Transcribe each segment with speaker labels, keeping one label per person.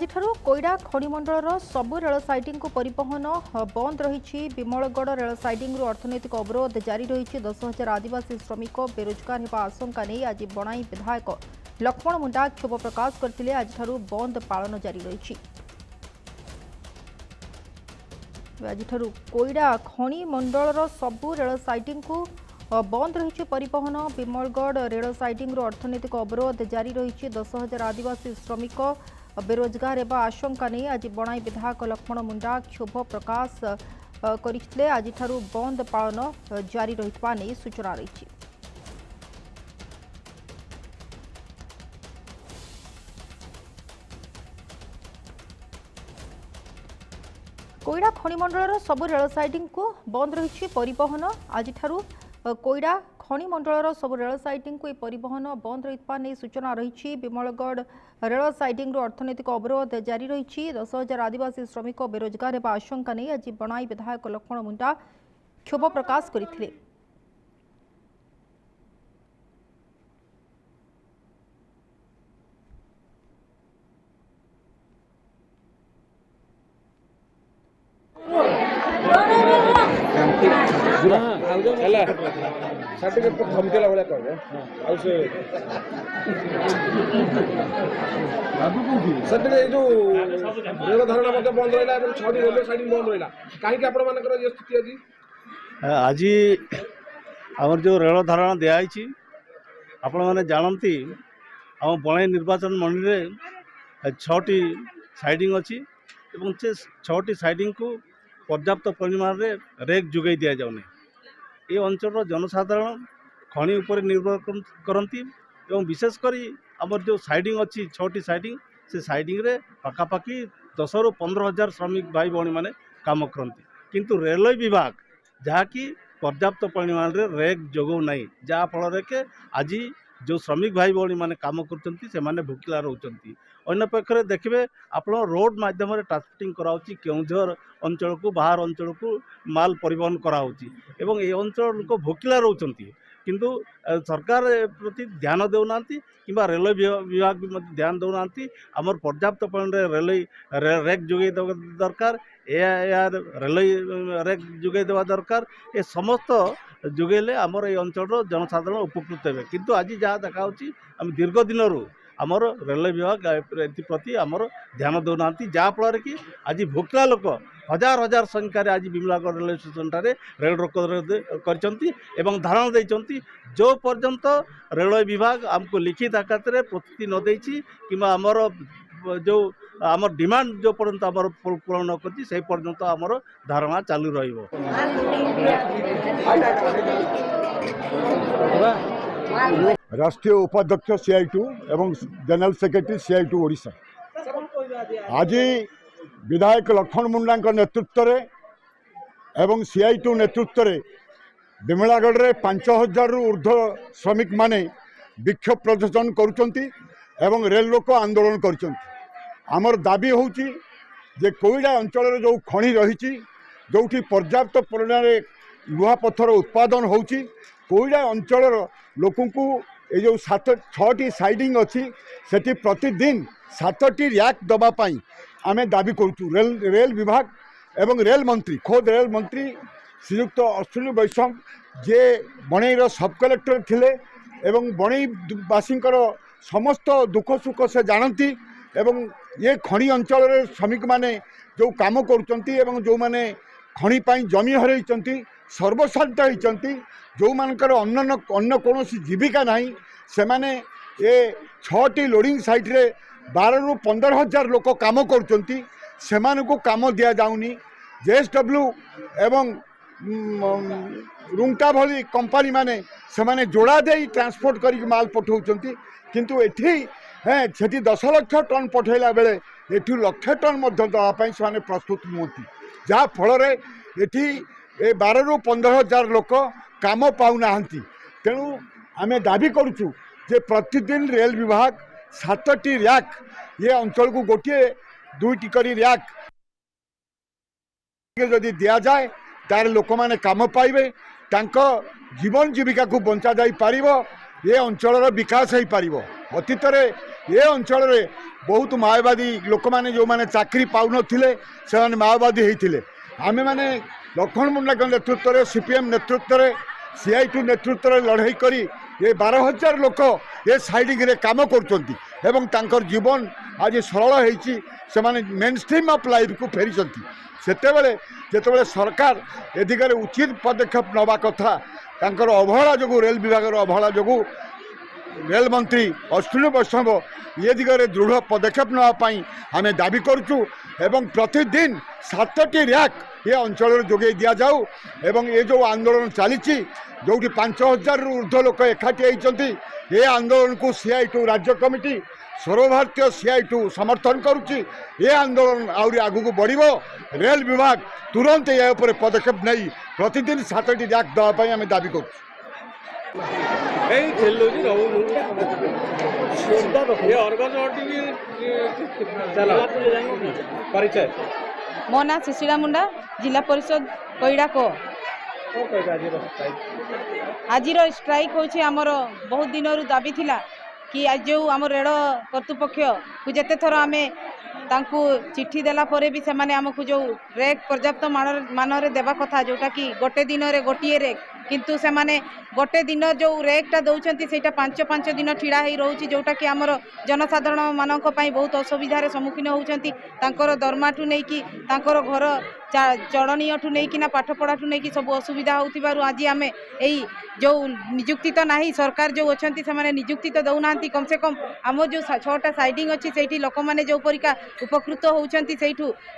Speaker 1: कोईडा खनिमंडल सबु rail sighting को परिवहन बंद रही। विमलगढ़ रेल साइटिंग अर्थनैतिक अवरोध जारी रही। 10,000 आदिवासी श्रमिक बेरोजगार होगा आशंका नहीं आज बनाई विधायक लक्ष्मण मुंडा क्षोभ प्रकाश करते। आज बंद पालन जारी रही। आज कोईडा खनिमंडल सबु रेल साइटिंग को बंद रही। परिवहन विमलगढ़ रेल साइटिंग अर्थनैतिक अवरोध जारी रही। 10,000 आदिवासी श्रमिक बेरोजगार होगा आशंका नहीं आज बनाई विधायक लक्ष्मण मुंडा क्षोभ प्रकाश करते। आज बंद पालन जारी रही नहीं सूचना रही। कोईडा खनिमंडल सबु रेल साइटिंग को बंद रही। परिवहन आज कोईडा खनिमंडल सबु रेल साइटिंग को परिवहन बंद रही सूचना रही। विमलगढ़ रेल साइटिंग अर्थनैतिक अवरोध जारी रही। 10,000 आदिवासी श्रमिक बेरोजगार होगा आशंका नहीं आज बनाई विधायक लक्ष्मण मुंडा क्षोभ प्रकाश करते।
Speaker 2: सर्टिफिकेट धमकेला भाया कह सर्टिफिकेट जो रेल धारणा बंद रहा 6टी रेलवे साइडिंग बंद रहा कहीं आप स्थिति
Speaker 3: आज आमर जो रेल धारणा दिखाई आपण मैंने जानती आम बणाई निर्वाचन मंडली में 6टी साइडिंग अच्छी से 6टी साइडिंग को पर्याप्त परिमाण में रेक जोगाई दि जाऊनी। ये अंचल जनसाधारण खनि उपर निर्भर करती विशेषकर आमर जो साइडिंग अच्छी 6टी साइडिंग से साइडिंग रे पाखापाखि 10 ରୁ 15,000 श्रमिक भाई भौणी मैंने काम करती किंतु रेलवे विभाग जहाँकि पर्याप्त परिमाण में रेक जोगौ नहीं जहाँफल के आज जो श्रमिक भाई भौणी मैंने काम कर भुकिला रोचंती। अन्य पक्षरे देखिए आप रोड माध्यम ट्रांसपोर्टिंग कराऊँच केउझर अंचल को बाहर अंचल को माल परिवहन कराऊँच एवं ये अंचल को भुकिला रोचंती किंतु सरकार प्रति ध्यान देना कि रेलवे विभाग भी ध्यान देना आमर पर्याप्त परिमाण रेलवे रेक जोगे दरकार यार रेलवे रेक जोगे देवा दरकार ये समस्त जोगेले आमर ये अंचल जनसाधारण उपकृत हे किंतु आज जहाँ देखा आम दीर्घ दिन आमर रेलवे विभाग प्रति आमर ध्यान देना जहाँफल कि आज भुकिला लोक हजार हजार संख्यार आज विमलागढ़ रेलवे स्टेशन रेल रोक कर धारणा देती जो पर्यंत रेलवे विभाग आमको लिखित आकात प्रतिति न देछि कि आमर जो आमर डिमांड जो पर्यंत आमर पूरण कर से पर्यंत आमर धारणा चालू रहिबो।
Speaker 4: राष्ट्रीय उपाध्यक्ष CI2 एवं जनरल सेक्रेटरी CI2 ओडिशा आज विधायक लक्ष्मण मुंडा नेतृत्व में एवं CI2 नेतृत्व में विमलागढ़ में 5,000 रु ऊर्ध्व श्रमिक माने विक्षोभ प्रदर्शन करुचंती एवं रेल रोको आंदोलन करमर दाबी होची जे कोईडा अंचल जो खनि रही जो पर्याप्त परिमाण लुहा पत्थर उत्पादन होची कोईडा अंचल लोकंकु ये जो 6टी साइडिंग अच्छी सेठी प्रतिदिन 7टी रैक दबापाई आमे दाबी करूँ। रेल विभाग एवं रेल मंत्री खोद रेल मंत्री श्रीयुक्त अश्विनी वैष्णव जे बणईर सब कलेक्टर थिले एवं बणईवासी समस्त दुख सुख से जानती एवं ये खनि अंचल श्रमिक माने जो काम करुचंती एवं जो माने खनि पाई जमी हरैचंती सर्वशांत होती जो मानकर अन्य कौन जीविका नहीं से माने ये 6टी लोडिंग साइट रे 12 ରୁ 15,000 लोक काम करुचंती सेमान को काम दिया जाउनी। JSW एवं रुंगटा भली कंपनी माने सेमाने जोड़ा दे ट्रांसपोर्ट करी माल पठाउचंती किंतु एठी सेठी 10 लाख टन पठेला बेले एठी लाख टन मध्य दवापाई से प्रस्तुत नुहति जहाँ फल एठी 12 ରୁ 15,000 लोक काम पाऊना तेणु आम दाबी करुचु जे प्रतिदिन रेल विभाग 7टी रैक ये अंचल को गोटे 2टी करी रैक जदि दि जाए तार लोक मैंने काम पाइबे तांको जीवन जीविका को बंचा जाई पारिबो ये अंचल विकास हो पारिबो। ଅତୀତରେ ଏ ଅଞ୍ଚଳରେ ବହୁତ ମାଓବାଦୀ ଲୋକମାନେ ଯେଉଁମାନେ ଚାକିରି ପାଉନଥିଲେ ସେମାନେ ମାଓବାଦୀ ହେଇଥିଲେ। ଆମେମାନେ ଲକ୍ଷ୍ମଣ ମୁଣ୍ଡାଙ୍କ ନେତୃତ୍ୱରେ ସିପିଏମ୍ ନେତୃତ୍ୱରେ CI2 ନେତୃତ୍ୱରେ ଲଢ଼େଇ କରି ଏ 12,000 ଲୋକ ଏ ସାଇଡ଼ିଂରେ କାମ କରୁଛନ୍ତି ଏବଂ ତାଙ୍କର ଜୀବନ ଆଜି ସରଳ ହେଇଛି। ସେମାନେ ମେନ୍ ଷ୍ଟ୍ରିମ୍ ଅଫ୍ ଲାଇଫ୍କୁ ଫେରିଛନ୍ତି। ସେତେବେଳେ ଯେତେବେଳେ ସରକାର ଏ ଦିଗରେ ଉଚିତ ପଦକ୍ଷେପ ନେବା କଥା, ତାଙ୍କର ଅବହେଳା ଯୋଗୁଁ, ରେଳ ବିଭାଗର ଅବହେଳା ଯୋଗୁଁ ରେଳ ମନ୍ତ୍ରୀ ଅଶ୍ୱିନୀ ବୈଷ୍ଣବ ଏ ଦିଗରେ ଦୃଢ଼ ପଦକ୍ଷେପ ନେବା ପାଇଁ ଆମେ ଦାବି କରୁଛୁ ଏବଂ ପ୍ରତିଦିନ 7ଟି ର୍ୟାକ୍ ଏ ଅଞ୍ଚଳରେ ଯୋଗାଇ ଦିଆଯାଉ ଏବଂ ଏ ଯେଉଁ ଆନ୍ଦୋଳନ ଚାଲିଛି ଯେଉଁଠି 5,000ରୁ ଉର୍ଦ୍ଧ୍ୱ ଲୋକ ଏକାଠି ହେଇଛନ୍ତି, ଏ ଆନ୍ଦୋଳନକୁ CI2 ରାଜ୍ୟ କମିଟି ସର୍ବଭାରତୀୟ CI2 ସମର୍ଥନ କରୁଛି। ଏ ଆନ୍ଦୋଳନ ଆହୁରି ଆଗକୁ ବଢ଼ିବ। ରେଳ ବିଭାଗ ତୁରନ୍ତ ଏହା ଉପରେ ପଦକ୍ଷେପ ନେଇ ପ୍ରତିଦିନ 7ଟି ର୍ୟାକ୍ ଦେବା ପାଇଁ ଆମେ ଦାବି କରୁଛୁ।
Speaker 5: मो ना सुशीला मुंडा, जिला परिषद कोईडा को। आज स्ट्राइक होछि आमर बहुत दिन दाबी थिला कि आज जो आम रेल कर्तृपक्ष को जिते थर आम तांकु चिट्ठी देला परे भी सेमाने आमको जो रेक पर्याप्त मान देवा कथा जोटा कि गोटे दिन रे गोटिए रेक किंतु सेमाने गोटे दिन जो रेकटा दौरान सेटा 5-5 दिन ठिड़ा ही रोची जोटा कि आमर जनसाधारण मानक पई बहुत असुविधार सम्मुखीन होउछंती। तांकर दरमाठू नहीं कि तांकर घर चलनीयठू नहीं कि ना पाठपढ़ाठू नहीं कि सब असुविधा होतिबारु आज आम यही जो निजुक्ति तो नहीं सरकार जो अच्छी से निजुक्ति तो दौना कम से कम आम जो 6टा साइडिंग अच्छी से लोक मैंने जो परिका उपकृत होती से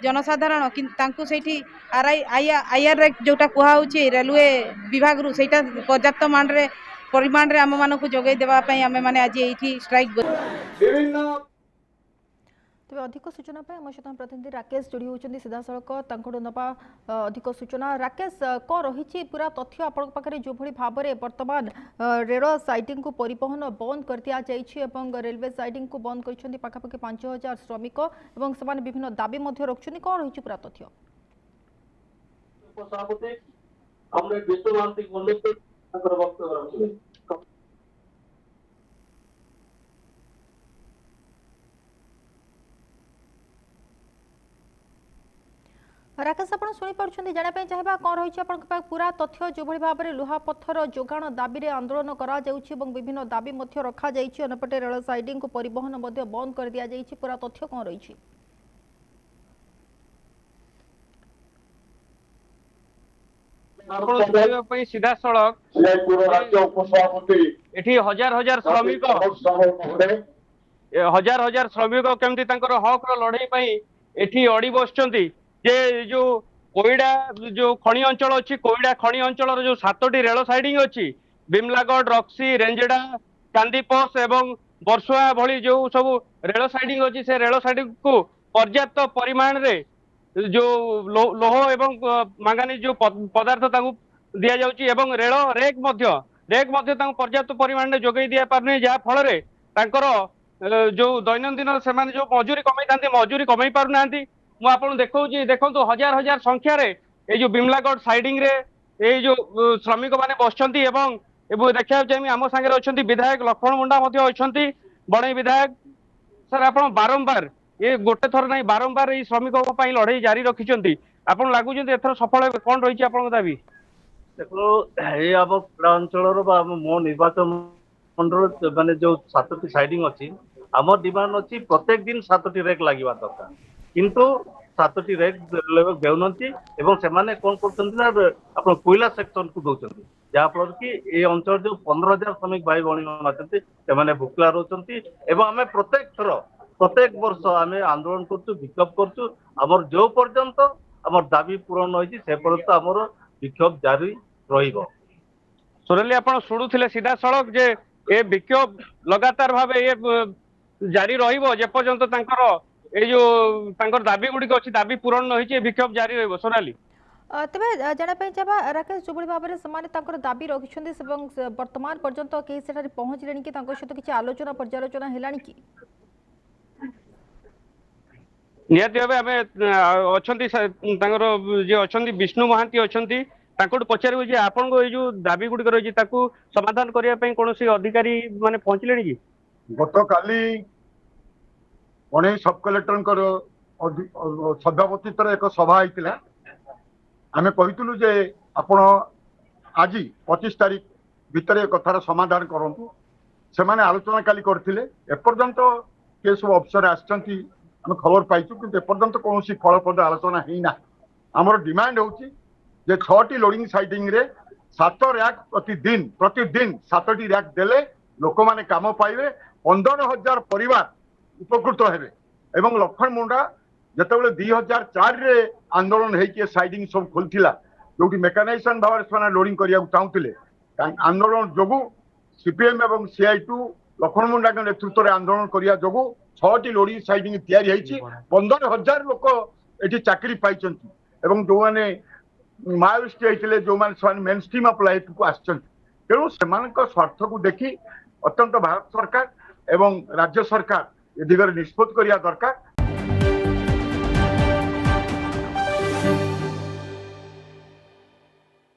Speaker 5: जनसाधारण से आईआर जोटा कहुच्छे रेलवे विभाग रू से पर्याप्त परिमाण रे आम मानक जोगई देवाई आम मैंने आज ये स्ट्राइक
Speaker 1: तेज अधिक सूचना आम सहित प्रतिनिधि राकेश जोड़ी होती सीधा सड़क नवा अधिक सूचना। राकेश कौन रही पूरा तथ्य आपण पाखे जो भाव में बर्तमान रेल साइडिंग को परिवहन बंद कर दि जाइए रेलवे साइडिंग को बंद कर पाखापाखि 5,000 श्रमिक और से विभिन्न दाबी रखुच्च कौन रही पूरा तथ्य? राकेश आप शुणिपार्टी जानापी चाहिए कौन रही पूरा तथ्य जो भाव में लुहापथर जोगाण दाबी में आंदोलन विभिन्न दाबी रखा अंपटे रेल साइडिंग को परिवहन बंद कर दि जाइए पूरा तथ्य कौन रही?
Speaker 6: सीधा सड़क हजार श्रमिक केमती हक लड़ाई एठी अड़ी बसचंती जे जो कोईडा जो खणी अंचल अच्छी कोईडा खणी अंचल जो 7टी रेल साइडिंग अच्छी बिमलागढ़, रक्सी, रेंजड़ा, कांदीपस एवं बरसुआ भली जो सब रेल साइडिंग अच्छी से रेल साइडिंग को पर्याप्त परिमाण रे जो लोह एवं मांगानीज जो पदार्थ दि जाउची एवं रेल रेक पर्याप्त परिमाण में जोगई दि पारनी जहाँ फल जो दैनंदिन से जो मजूरी कमाई था मजूरी कमाई पार ना मुझे देखो हजार संख्या ये जो बिमलागढ़ साइडिंग रे ये जो श्रमिक मैंने बसचंती देखा चाहिए आम सागर अच्छा विधायक लक्ष्मण मुंडा अच्छा बड़े विधायक सर आप बारंबार ये गोटे थर ना बारंबार ये श्रमिक लड़ाई जारी रखिंट आप लगुच एथर सफल कौन रही आप दाबी?
Speaker 3: देखो ये आम क्रीड़ा अंचल मो निर्वाचन मंडल माने जो 7टी साइडिंग अच्छी आम डिमांड अच्छी प्रत्येक दिन 7टी रेक लगे दरकार किंतु 7टी रेक देउनंती एवं से माने कौन कर कोयला सेक्शन को दौरान जहाँफल कि ये अंचल जो 15,000 श्रमिक भाई भाई अच्छे से भुकला रोचंती आम प्रत्येक वर्ष आम आंदोलन करछु विक्षोभ करछु आमर जो पर्यंत आमर दाबी पूरण होइछि से पर्यंत आमर विक्षोभ जारी रहिबो।
Speaker 6: सुरेली आपण शुणुथिले सीधा सड़क जे ए विक्षोभ लगातार भाव ये जारी रहिबो जे पर्यंत तांकर ए जो तांकर दाबी गुडी अछि दाबी पूरण न होइछि विक्षोभ जारी रहिबो। सोनाली
Speaker 1: तेज जानापी चाहिए राकेश जो भाव में से दाबी रखिंट वर्तमान पर्यंत कहीं से पहुँचले कि सहित किसी आलोचना पर्यालोचना है कि
Speaker 6: निहाती भाव आम अच्छा विष्णु महांती अच्छा पचारू आपण जो दाबी गुड़िक रही समाधान करने कौन अधिकारी माने पहुँचले कि
Speaker 4: ଗତକାଲି ବଣେଇ ସବ୍ କଲେକ୍ଟରଙ୍କର ସଭାପତିତ୍ୱରେ ଏକ ସଭା ହେଇଥିଲା। ଆମେ କହିଥିଲୁ ଯେ ଆପଣ ଆଜି 25 ତାରିଖ ଭିତରେ କଥାର ସମାଧାନ କରନ୍ତୁ। ସେମାନେ ଆଲୋଚନା କାଲି କରିଥିଲେ। ଏପର୍ଯ୍ୟନ୍ତ କିଏ ସବୁ ଅଫିସର ଆସିଛନ୍ତି ଆମେ ଖବର ପାଇଛୁ, କିନ୍ତୁ ଏପର୍ଯ୍ୟନ୍ତ କୌଣସି ଫଳପ୍ରଦ ଆଲୋଚନା ହେଇନା। ଆମର ଡିମାଣ୍ଡ ହେଉଛି ଯେ 6ଟି ଲୋଡିଂ ସାଇଟିଂରେ 7 ର୍ୟାକ୍ ପ୍ରତିଦିନ 7ଟି ର୍ୟାକ୍ ଦେଲେ ଲୋକମାନେ କାମ ପାଇବେ, 15,000 ପରିବାର ଉପକୃତ ହେବେ। ଏବଂ ଲକ୍ଷ୍ମଣ ମୁଣ୍ଡା ଯେତେବେଳେ 2004ରେ ଆନ୍ଦୋଳନ ହେଇକି ସାଇଡିଂ ସବୁ ଖୋଲିଥିଲା, ଯୋଉଠି ମେକାନାଇଜେସନ ଭାବରେ ସେମାନେ ଲୋଡିଂ କରିବାକୁ ଚାହୁଁଥିଲେ, ଆନ୍ଦୋଳନ ଯୋଗୁଁ ସିପିଏମ୍ ଏବଂ CI2 ଲକ୍ଷ୍ମଣ ମୁଣ୍ଡାଙ୍କ ନେତୃତ୍ୱରେ ଆନ୍ଦୋଳନ କରିବା ଯୋଗୁଁ 6ଟି ଲୋଡିଂ ସାଇଡିଂ ତିଆରି ହେଇଛି। 15,000 ଲୋକ ଏଠି ଚାକିରି ପାଇଛନ୍ତି ଏବଂ ଯୋଉମାନେ ମାଓଇଷ୍ଟ ହେଇଥିଲେ, ଯୋଉମାନେ ସେମାନେ ମେନ୍ ଷ୍ଟ୍ରିମ୍ ଅଫ୍ ଲାଇଫକୁ ଆସିଛନ୍ତି। ତେଣୁ ସେମାନଙ୍କ ସ୍ୱାର୍ଥକୁ ଦେଖି ଅତ୍ୟନ୍ତ ଭାରତ ସରକାର ଏବଂ ରାଜ୍ୟ ସରକାର ଏ ଦିଗରେ ନିଷ୍ପତ୍ତି କରିବା ଦରକାର।